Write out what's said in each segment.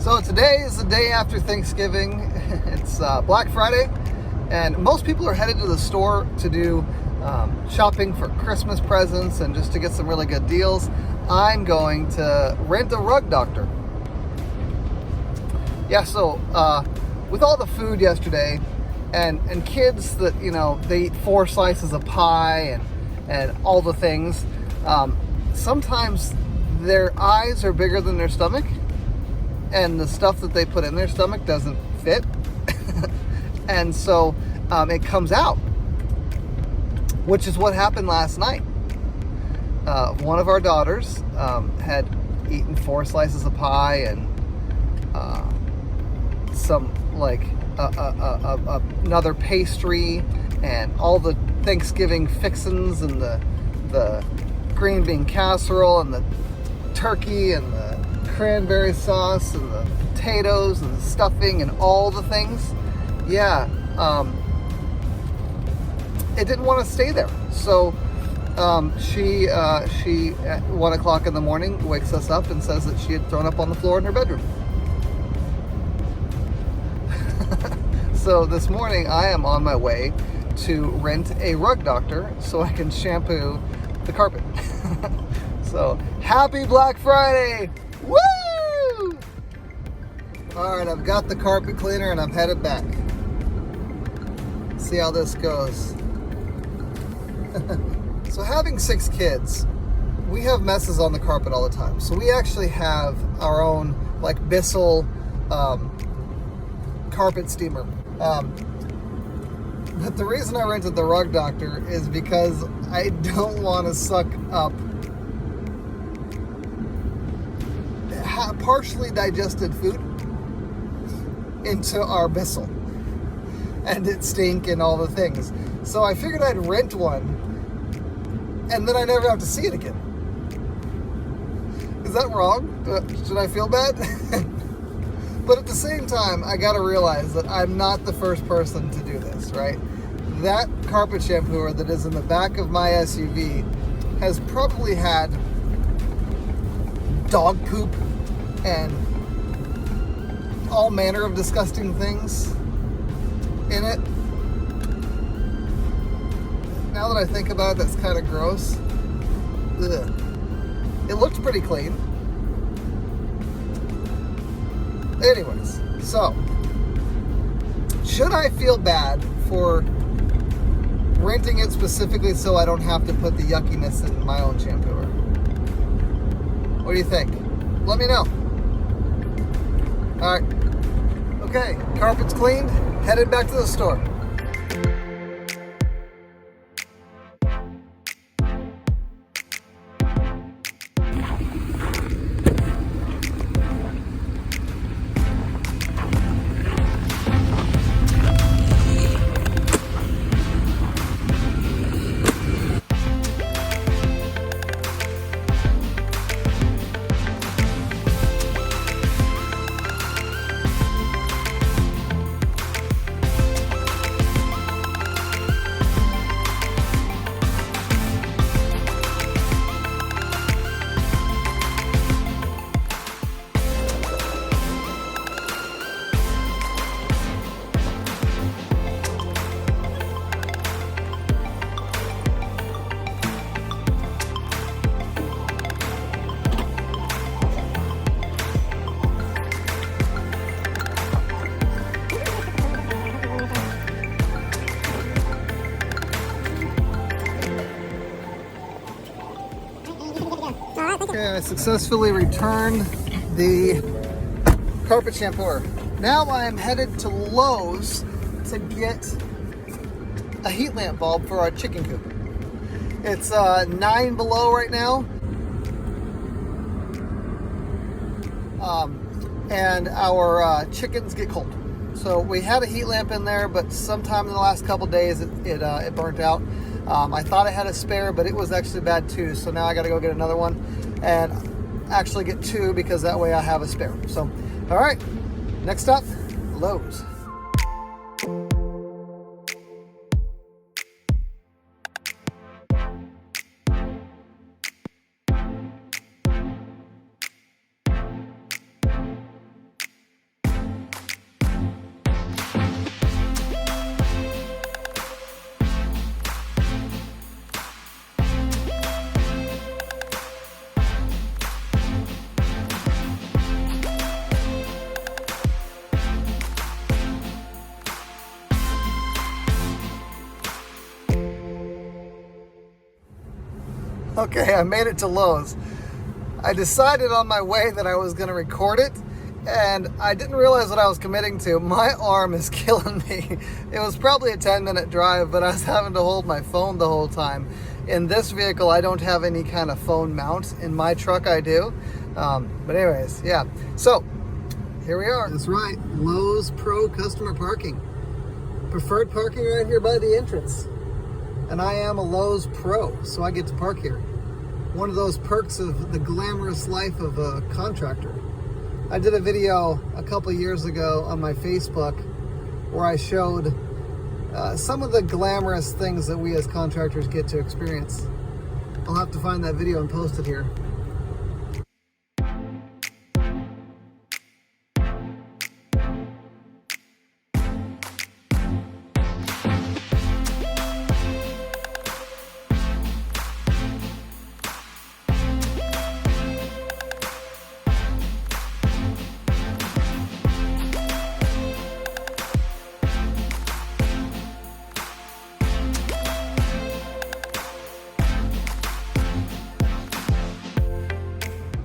So today is the day after Thanksgiving. It's Black Friday, and most people are headed to the store to do shopping for Christmas presents and just to get some really good deals. I'm going to rent a rug doctor. Yeah, so with all the food yesterday, and kids that, you know, they eat 4 slices of pie and all the things, sometimes their eyes are bigger than their stomach, and the stuff that they put in their stomach doesn't fit. And so it comes out, which is what happened last night. One of our daughters had eaten 4 slices of pie and some another pastry and all the Thanksgiving fixins and the green bean casserole and the turkey and the cranberry sauce and the potatoes and the stuffing and all the things. Yeah, it didn't want to stay there. So she at 1 o'clock in the morning wakes us up and says that she had thrown up on the floor in her bedroom. So this morning I am on my way to rent a rug doctor so I can shampoo the carpet. So happy Black Friday! Woo! Alright, I've got the carpet cleaner and I'm headed back. See how this goes. So having 6 kids, we have messes on the carpet all the time. So we actually have our own Bissell carpet steamer. But the reason I rented the rug doctor is because I don't want to suck up partially digested food into our Bissell and it stink and all the things. So I figured I'd rent one and then I never have to see it again. Is that wrong? Should I feel bad? But at the same time, I gotta realize that I'm not the first person to do this, right? That carpet shampooer that is in the back of my SUV has probably had dog poop and all manner of disgusting things in it. Now that I think about it, that's kind of gross. Ugh. It looks pretty clean. Anyways, so should I feel bad for renting it specifically so I don't have to put the yuckiness in my own shampooer? What do you think? Let me know. Alright. Okay, carpet's cleaned, headed back to the store. Okay, I successfully returned the carpet shampooer. Now I am headed to Lowe's to get a heat lamp bulb for our chicken coop. It's 9 below right now. And our chickens get cold. So we had a heat lamp in there, but sometime in the last couple days it burnt out. I thought I had a spare, but it was actually bad too. So now I got to go get another one and actually get 2 because that way I have a spare. So, all right, next up, Lowe's. Okay, I made it to Lowe's. I decided on my way that I was going to record it, and I didn't realize what I was committing to. My arm is killing me. It was probably a 10-minute drive, but I was having to hold my phone the whole time. In this vehicle, I don't have any kind of phone mount. In my truck, I do. But anyways, yeah. So, here we are. That's right, Lowe's Pro Customer Parking. Preferred parking right here by the entrance. And I am a Lowe's Pro, so I get to park here. One of those perks of the glamorous life of a contractor. I did a video a couple years ago on my Facebook where I showed some of the glamorous things that we as contractors get to experience. I'll have to find that video and post it here.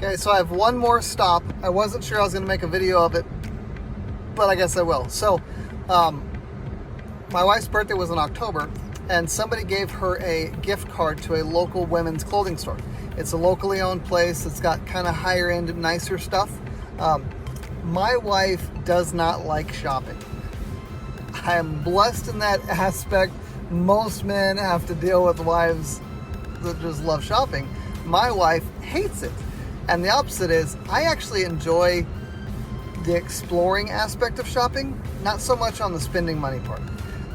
Okay, so I have one more stop. I wasn't sure I was going to make a video of it, but I guess I will. So, my wife's birthday was in October, and somebody gave her a gift card to a local women's clothing store. It's a locally owned place. It's got kind of higher end, nicer stuff. My wife does not like shopping. I am blessed in that aspect. Most men have to deal with wives that just love shopping. My wife hates it. And the opposite is, I actually enjoy the exploring aspect of shopping, not so much on the spending money part.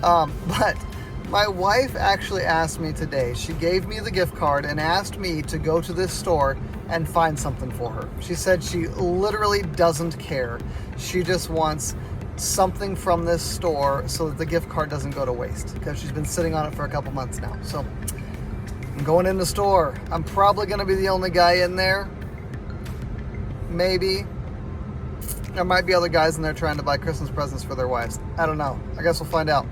But my wife actually asked me today, she gave me the gift card and asked me to go to this store and find something for her. She said she literally doesn't care. She just wants something from this store so that the gift card doesn't go to waste, because she's been sitting on it for a couple months now. So I'm going in the store. I'm probably going to be the only guy in there. Maybe. There might be other guys in there trying to buy Christmas presents for their wives. I don't know. I guess we'll find out.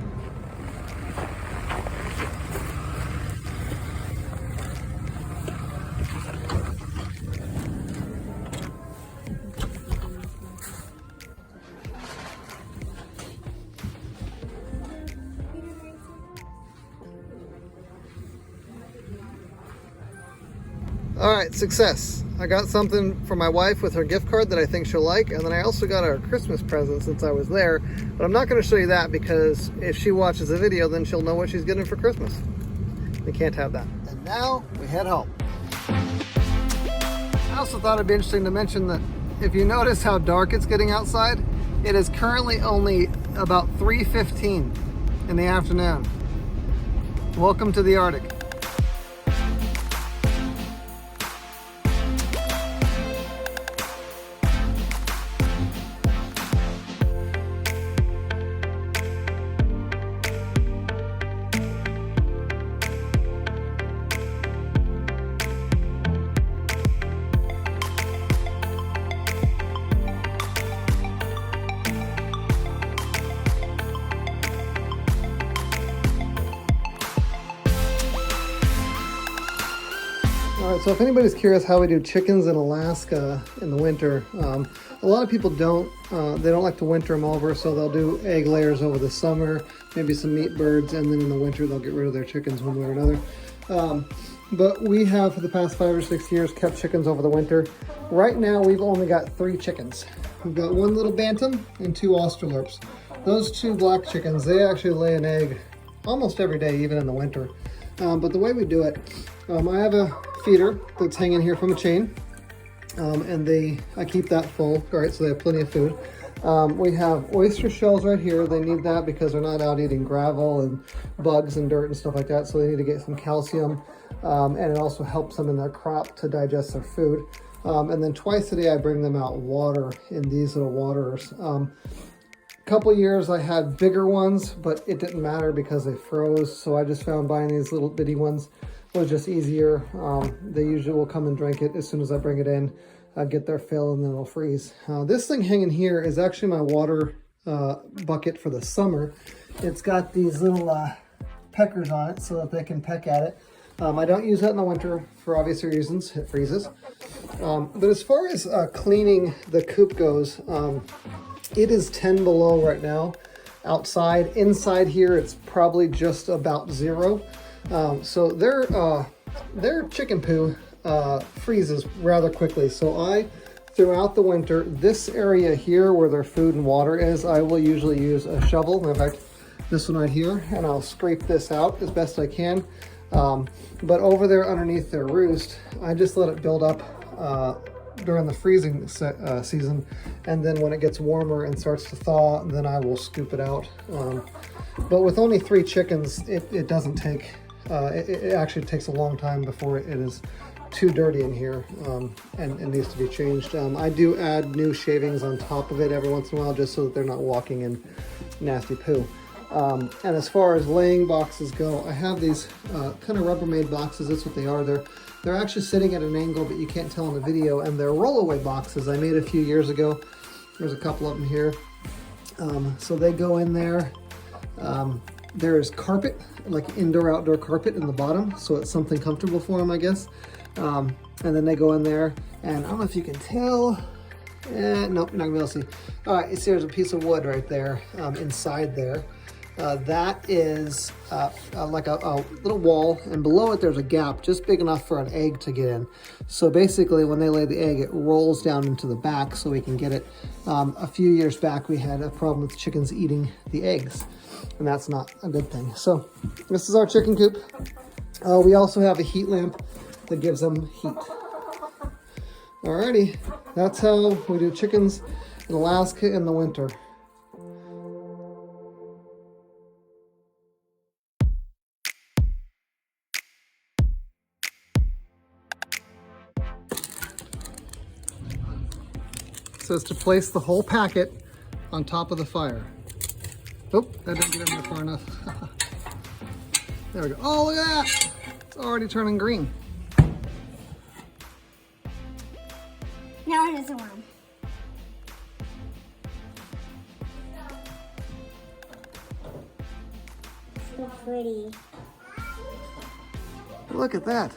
All right, success. I got something for my wife with her gift card that I think she'll like, and then I also got her a Christmas present since I was there, but I'm not going to show you that because if she watches the video, then she'll know what she's getting for Christmas. We can't have that. And now we head home. I also thought it'd be interesting to mention that if you notice how dark it's getting outside, it is currently only about 3:15 in the afternoon. Welcome to the Arctic. All right, so if anybody's curious how we do chickens in Alaska in the winter, a lot of people don't like to winter them over, so they'll do egg layers over the summer, maybe some meat birds, and then in the winter they'll get rid of their chickens one way or another. But we have for the past 5 or 6 years kept chickens over the winter. Right now we've only got 3 chickens. We've got 1 little bantam and 2 Australorps. Those 2 black chickens, they actually lay an egg almost every day, even in the winter. But the way we do it, I have a feeder that's hanging here from a chain, and I keep that full, all right, so they have plenty of food. We have oyster shells right here. They need that because they're not out eating gravel and bugs and dirt and stuff like that, so they need to get some calcium, and it also helps them in their crop to digest their food. And then twice a day I bring them out water in these little waterers. Couple years I had bigger ones, but it didn't matter because they froze, so I just found buying these little bitty ones was just easier. They usually will come and drink it as soon as I bring it in, get their fill, and then it'll freeze. This thing hanging here is actually my water bucket for the summer. It's got these little peckers on it so that they can peck at it. I don't use that in the winter for obvious reasons, it freezes. But as far as cleaning the coop goes, it is 10 below right now outside. Inside here, it's probably just about 0. So their chicken poo freezes rather quickly. So throughout the winter, this area here where their food and water is, I will usually use a shovel. In fact, this one right here, and I'll scrape this out as best I can. But over there underneath their roost, I just let it build up during the freezing season, and then when it gets warmer and starts to thaw, then I will scoop it out. But with only 3 chickens, it doesn't take, it actually takes a long time before it is too dirty in here, and it needs to be changed. I do add new shavings on top of it every once in a while, just so that they're not walking in nasty poo. And as far as laying boxes go, I have these kind of Rubbermaid boxes. That's what they are. They're actually sitting at an angle, but you can't tell in the video, and they're rollaway boxes I made a few years ago. There's a couple of them here. So they go in there. There's carpet, like indoor-outdoor carpet in the bottom, so it's something comfortable for them, I guess. And then they go in there, and I don't know if you can tell. Nope, you're not gonna be able to see. All right, you see there's a piece of wood right there inside there. That is like a little wall, and below it there's a gap just big enough for an egg to get in. So basically when they lay the egg, it rolls down into the back so we can get it. A few years back we had a problem with chickens eating the eggs, and that's not a good thing. So this is our chicken coop. We also have a heat lamp that gives them heat. Alrighty, that's how we do chickens in Alaska in the winter. So it's to place the whole packet on top of the fire. Oh, that didn't get in there far enough. There we go. Oh, look at that! It's already turning green. Now it doesn't warm. So pretty. Look at that.